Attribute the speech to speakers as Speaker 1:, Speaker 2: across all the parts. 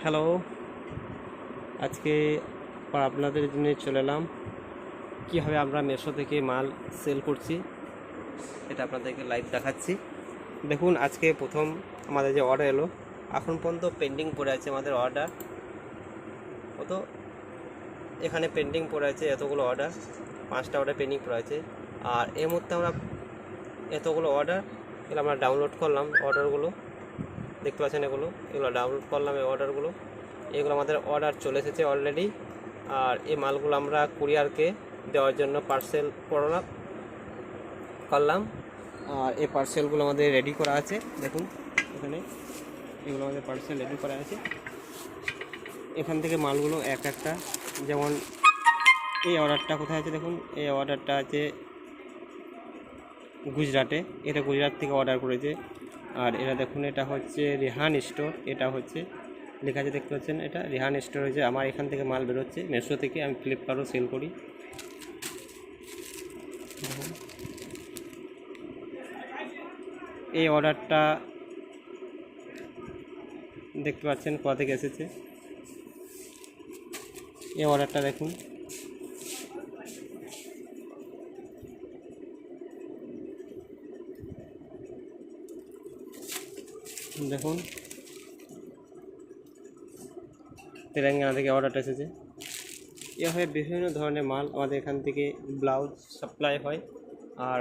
Speaker 1: Hello, আজকে আপনাদের জন্য চলে এলাম কীভাবে আমরা মেশো থেকে মাল সেল করছি এটা আপনাদেরকে লাইভ দেখাচ্ছি। দেখুন, আজকে প্রথম আমাদের যে অর্ডার এলো, এখন পর্যন্ত পেন্ডিং পড়ে আছে আমাদের অর্ডার। কত এখানে পেন্ডিং পড়ে আছে, এতগুলো অর্ডার, 5টা অর্ডার পেন্ডিং পড়ে আছে। আর এর মধ্যে আমরা এতগুলো অর্ডার এগুলো আমরা ডাউনলোড করলাম। অর্ডারগুলো দেখতে পাচ্ছেন, এগুলো ডাউনলোড করলাম। এই অর্ডারগুলো এগুলো আমাদের অর্ডার চলে এসেছে অলরেডি। আর এই মালগুলো আমরা কুরিয়ারকে দেওয়ার জন্য পার্সেল করলাম। আর এই পার্সেলগুলো আমাদের রেডি করা আছে। দেখুন এখানে এগুলো আমাদের পার্সেল রেডি করা আছে। এখান থেকে মালগুলো এক একটা, যেমন এই অর্ডারটা কোথায় আছে দেখুন, এই অর্ডারটা আছে গুজরাটে। এটা গুজরাট থেকে অর্ডার করেছে। আর এটা দেখুন, এটা হচ্ছে রেহান স্টোর। এটা হচ্ছে লেখা আছে, দেখতে পাচ্ছেন, এটা রেহান স্টোর হয়েছে। আমার এখান থেকে মাল বেরোচ্ছে মেশো থেকে, আমি ফ্লিপকার্টও সেল করি। এই অর্ডারটা দেখতে পাচ্ছেন কোথা থেকে এসেছে। এই অর্ডারটা দেখুন, দেখুন তেলেঙ্গানা থেকে অর্ডারটা এসেছে। এভাবে বিভিন্ন ধরনের মাল আমাদের এখান থেকে ব্লাউজ সাপ্লাই হয়। আর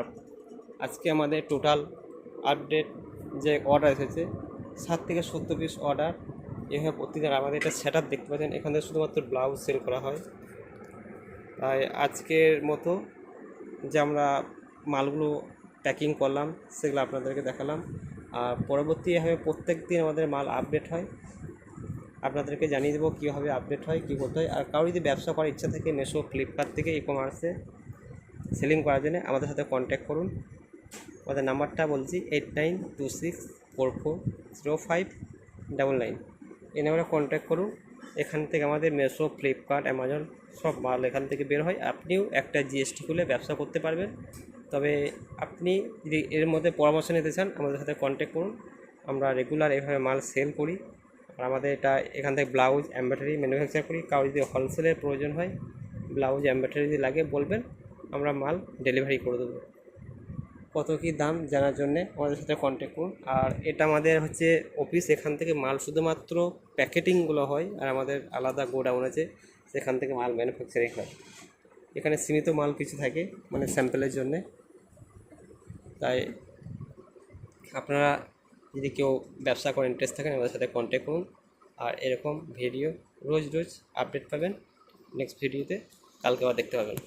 Speaker 1: আজকে আমাদের টোটাল আপডেট যে অর্ডার এসেছে 60 থেকে 70 পিস অর্ডার। এভাবে প্রতিদিন আমাদের এটা সেট আপ দেখতে পাচ্ছেন, এখান থেকে শুধুমাত্র ব্লাউজ সেল করা হয়। তাই আজকের মতো যে আমরা মালগুলো প্যাকিং করলাম সেগুলো আপনাদেরকে দেখালাম। আর পরবর্তীভাবে প্রত্যেক দিন আমাদের মাল আপডেট হয়, আপনাদেরকে জানিয়ে দেবো কীভাবে আপডেট হয়, কী করতে হয়। আর কারো যদি ব্যবসা করার ইচ্ছা থাকে মেশো, ফ্লিপকার্ট থেকে ই কমার্সে সেলিং করার জন্য আমাদের সাথে কন্ট্যাক্ট করুন। আমাদের নাম্বারটা বলছি 8926440599। এই নাম্বারে কন্ট্যাক্ট করুন। এখান থেকে আমাদের মেশো, ফ্লিপকার্ট, অ্যামাজন সব মাল এখান থেকে বের হয়। আপনিও একটা জিএসটি খুলে ব্যবসা করতে পারবেন। তবে আপনি যদি এর মধ্যে পরামর্শ নিতে চান আমাদের সাথে কন্ট্যাক্ট করুন। আমরা রেগুলার এভাবে মাল সেল করি। আর আমাদের এটা এখান থেকে ব্লাউজ, এমব্রয়ডারি ম্যানুফ্যাকচার করি। কারো যদি হোলসেলের প্রয়োজন হয়, ব্লাউজ, এমব্রয়ডারি যদি লাগে বলবেন, আমরা মাল ডেলিভারি করে দেবো। কত কী দাম জানার জন্যে আমাদের সাথে কন্ট্যাক্ট করুন। আর এটা আমাদের হচ্ছে অফিস, এখান থেকে মাল শুধুমাত্র প্যাকেটিংগুলো হয়। আর আমাদের আলাদা গোডাউন আছে, সেখান থেকে মাল ম্যানুফ্যাকচারিং হয়। এখানে সীমিত মাল কিছু থাকে, মানে স্যাম্পেলের জন্যে। তাই আপনারা যদি কেউ ব্যবসা করার ইন্টারেস্ট থাকেন আমাদের সাথে কন্ট্যাক্ট করুন। আর এরকম ভিডিও রোজ রোজ আপডেট পাবেন। নেক্সট ভিডিওতে কালকে আবার দেখতে পাবেন।